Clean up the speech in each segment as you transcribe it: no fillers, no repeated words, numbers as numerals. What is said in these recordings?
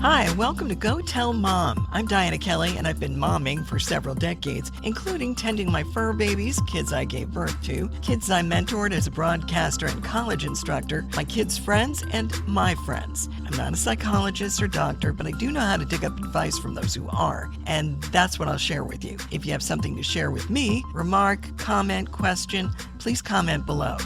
Hi, welcome to Go Tell Mom. I'm Dianna Kelly, and I've been momming for several decades, including tending my fur babies, kids I gave birth to, kids I mentored as a broadcaster and college instructor, my kids' friends, and my friends. I'm not a psychologist or doctor, but I do know how to dig up advice from those who are, and that's what I'll share with you. If you have something to share with me, remark, comment, question, please comment below.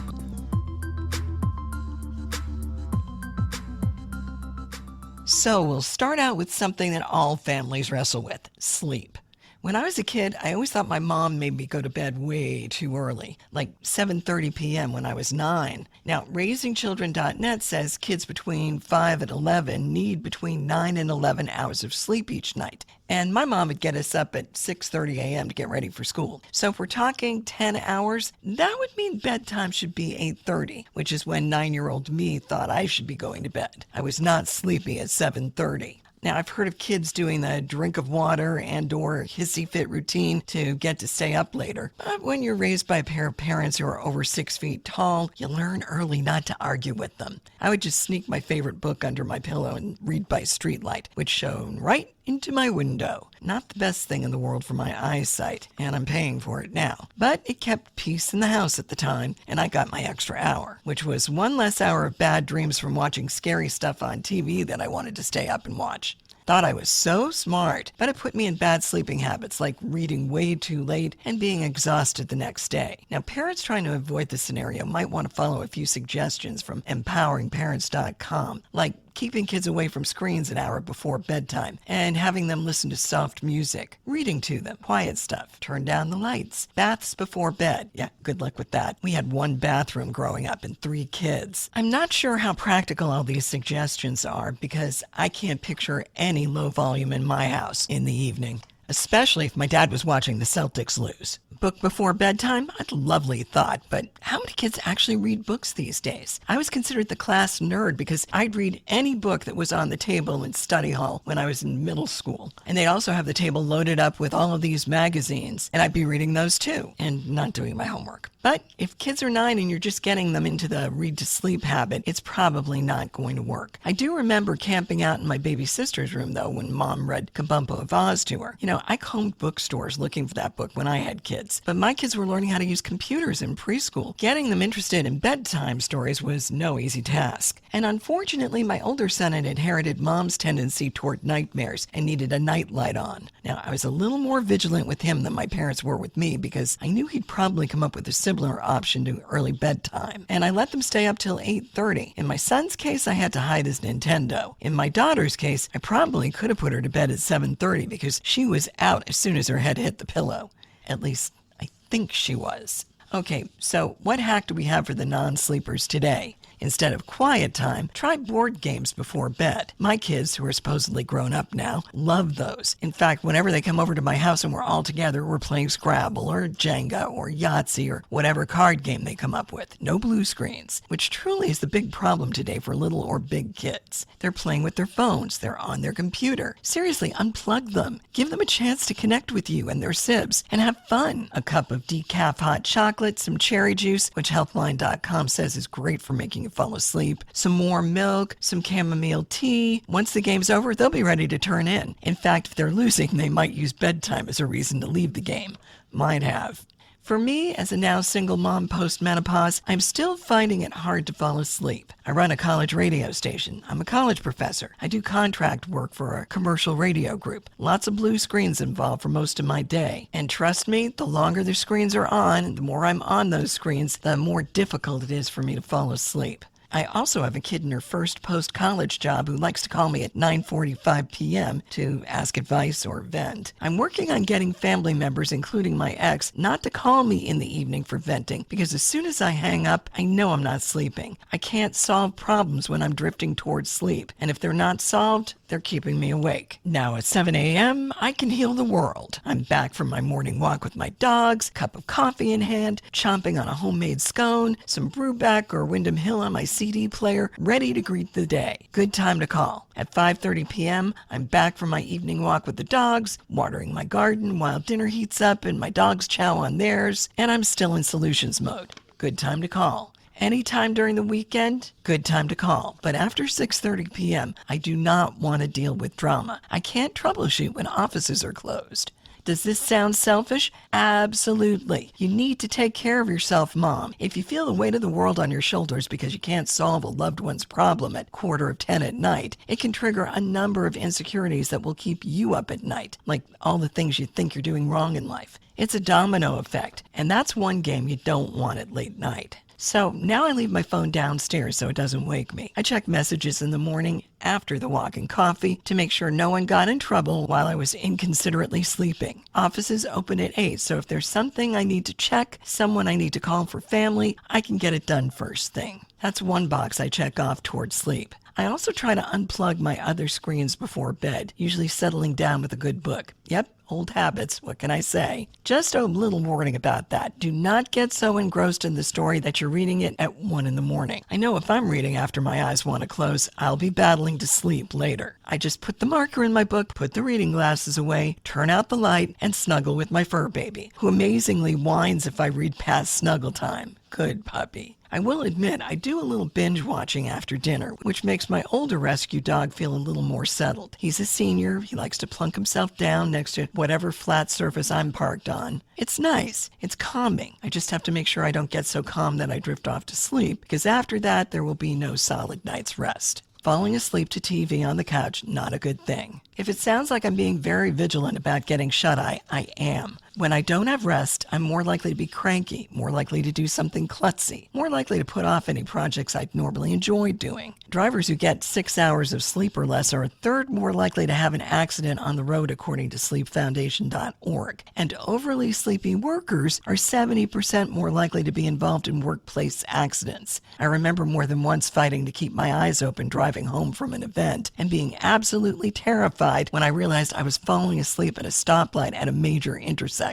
So we'll start out with something that all families wrestle with, sleep. When I was a kid, I always thought my mom made me go to bed way too early, like 7:30 p.m. when I was 9. Now, raisingchildren.net says kids between 5 and 11 need between 9 and 11 hours of sleep each night. And my mom would get us up at 6:30 a.m. to get ready for school. So if we're talking 10 hours, that would mean bedtime should be 8:30, which is when 9-year-old me thought I should be going to bed. I was not sleepy at 7:30. Now, I've heard of kids doing the drink of water and or hissy fit routine to get to stay up later. But when you're raised by a pair of parents who are over 6 feet tall, you learn early not to argue with them. I would just sneak my favorite book under my pillow and read by streetlight, which shone right into my window. Not the best thing in the world for my eyesight, and I'm paying for it now. But it kept peace in the house at the time, and I got my extra hour, which was one less hour of bad dreams from watching scary stuff on TV that I wanted to stay up and watch. Thought I was so smart, but it put me in bad sleeping habits like reading way too late and being exhausted the next day. Now, parents trying to avoid this scenario might want to follow a few suggestions from empoweringparents.com, like keeping kids away from screens an hour before bedtime and having them listen to soft music, reading to them, quiet stuff, turn down the lights, baths before bed. Yeah, good luck with that. We had one bathroom growing up and 3 kids. I'm not sure how practical all these suggestions are because I can't picture any low volume in my house in the evening, especially if my dad was watching the Celtics lose. Book before bedtime? A lovely thought, but how many kids actually read books these days? I was considered the class nerd because I'd read any book that was on the table in study hall when I was in middle school. And they'd also have the table loaded up with all of these magazines, and I'd be reading those too, and not doing my homework. But if kids are 9 and you're just getting them into the read to sleep habit, it's probably not going to work. I do remember camping out in my baby sister's room, though, when Mom read Kabumpo of Oz to her. You know, I combed bookstores looking for that book when I had kids, but my kids were learning how to use computers in preschool. Getting them interested in bedtime stories was no easy task. And unfortunately, my older son had inherited Mom's tendency toward nightmares and needed a nightlight on. Now, I was a little more vigilant with him than my parents were with me because I knew he'd probably come up with a similar option to early bedtime, and I let them stay up till 8:30. In my son's case, I had to hide his Nintendo. In my daughter's case, I probably could have put her to bed at 7:30 because she was out as soon as her head hit the pillow. At least, I think she was. Okay, so what hack do we have for the non-sleepers today? Instead of quiet time, try board games before bed. My kids, who are supposedly grown up now, love those. In fact, whenever they come over to my house and we're all together, we're playing Scrabble or Jenga or Yahtzee or whatever card game they come up with. No blue screens, which truly is the big problem today for little or big kids. They're playing with their phones. They're on their computer. Seriously, unplug them. Give them a chance to connect with you and their sibs and have fun. A cup of decaf hot chocolate, some cherry juice, which Healthline.com says is great for making you fall asleep, some warm milk, some chamomile tea. Once the game's over, they'll be ready to turn in. In fact, if they're losing, they might use bedtime as a reason to leave the game. Might have. For me, as a now single mom post-menopause, I'm still finding it hard to fall asleep. I run a college radio station. I'm a college professor. I do contract work for a commercial radio group. Lots of blue screens involved for most of my day. And trust me, the longer the screens are on, the more I'm on those screens, the more difficult it is for me to fall asleep. I also have a kid in her first post-college job who likes to call me at 9:45 p.m. to ask advice or vent. I'm working on getting family members, including my ex, not to call me in the evening for venting, because as soon as I hang up, I know I'm not sleeping. I can't solve problems when I'm drifting towards sleep, and if they're not solved, they're keeping me awake. Now at 7 a.m., I can heal the world. I'm back from my morning walk with my dogs, cup of coffee in hand, chomping on a homemade scone, some Brewback or Wyndham Hill on my CD player, ready to greet the day. Good time to call. At 5:30 p.m., I'm back from my evening walk with the dogs, watering my garden while dinner heats up and my dogs chow on theirs, and I'm still in solutions mode. Good time to call. Anytime during the weekend, good time to call. But after 6:30 p.m., I do not want to deal with drama. I can't troubleshoot when offices are closed. Does this sound selfish? Absolutely. You need to take care of yourself, Mom. If you feel the weight of the world on your shoulders because you can't solve a loved one's problem at 9:45 at night, it can trigger a number of insecurities that will keep you up at night, like all the things you think you're doing wrong in life. It's a domino effect, and that's one game you don't want at late night. So now I leave my phone downstairs so it doesn't wake me. I check messages in the morning after the walk and coffee to make sure no one got in trouble while I was inconsiderately sleeping. Offices open at 8, so if there's something I need to check, someone I need to call for family, I can get it done first thing. That's one box I check off towards sleep. I also try to unplug my other screens before bed, usually settling down with a good book. Yep, old habits, what can I say? Just a little warning about that. Do not get so engrossed in the story that you're reading it at 1 in the morning. I know if I'm reading after my eyes want to close, I'll be battling to sleep later. I just put the marker in my book, put the reading glasses away, turn out the light, and snuggle with my fur baby, who amazingly whines if I read past snuggle time. Good puppy. I will admit I do a little binge watching after dinner, which makes my older rescue dog feel a little more settled. He's a senior. He likes to plunk himself down next to whatever flat surface I'm parked on. It's nice. It's calming. I just have to make sure I don't get so calm that I drift off to sleep, because after that there will be no solid night's rest. Falling asleep to TV on the couch, not a good thing. If it sounds like I'm being very vigilant about getting shut-eye, I am. When I don't have rest, I'm more likely to be cranky, more likely to do something klutzy, more likely to put off any projects I'd normally enjoy doing. Drivers who get 6 hours of sleep or less are a third more likely to have an accident on the road, according to sleepfoundation.org. And overly sleepy workers are 70% more likely to be involved in workplace accidents. I remember more than once fighting to keep my eyes open driving home from an event and being absolutely terrified when I realized I was falling asleep at a stoplight at a major intersection.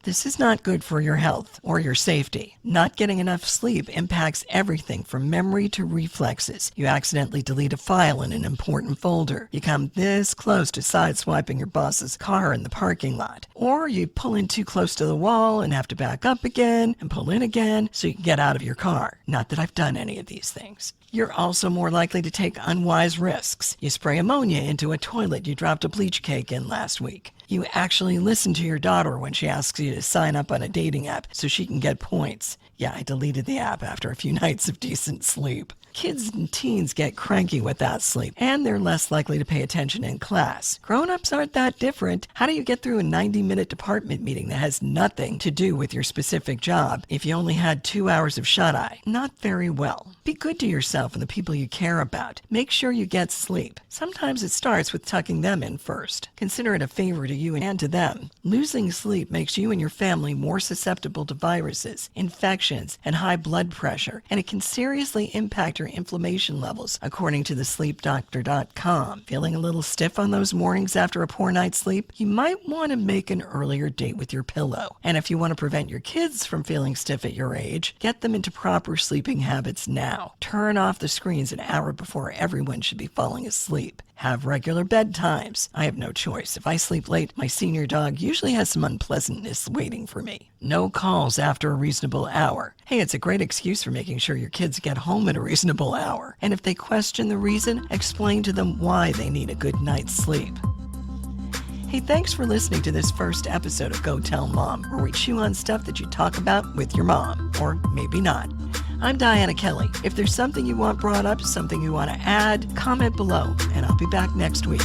This is not good for your health or your safety. Not getting enough sleep impacts everything from memory to reflexes. You accidentally delete a file in an important folder. You come this close to sideswiping your boss's car in the parking lot. Or you pull in too close to the wall and have to back up again and pull in again so you can get out of your car. Not that I've done any of these things. You're also more likely to take unwise risks. You spray ammonia into a toilet you dropped a bleach cake in last week. You actually listen to your daughter when she asks you to sign up on a dating app so she can get points. Yeah, I deleted the app after a few nights of decent sleep. Kids and teens get cranky without sleep, and they're less likely to pay attention in class. Grown-ups aren't that different. How do you get through a 90-minute department meeting that has nothing to do with your specific job if you only had 2 hours of shut-eye? Not very well. Be good to yourself and the people you care about. Make sure you get sleep. Sometimes it starts with tucking them in first. Consider it a favor to you and to them. Losing sleep makes you and your family more susceptible to viruses, infections, and high blood pressure, and it can seriously impact your inflammation levels, according to thesleepdoctor.com. Feeling a little stiff on those mornings after a poor night's sleep? You might want to make an earlier date with your pillow. And if you want to prevent your kids from feeling stiff at your age, get them into proper sleeping habits now. Turn off the screens an hour before everyone should be falling asleep. Have regular bedtimes. I have no choice. If I sleep late, my senior dog usually has some unpleasantness waiting for me. No calls after a reasonable hour. Hey, it's a great excuse for making sure your kids get home at a reasonable hour. And if they question the reason, explain to them why they need a good night's sleep. Hey, thanks for listening to this first episode of Go Tell Mom, where we chew on stuff that you talk about with your mom, or maybe not. I'm Dianna Kelly. If there's something you want brought up, something you want to add, comment below, and I'll be back next week.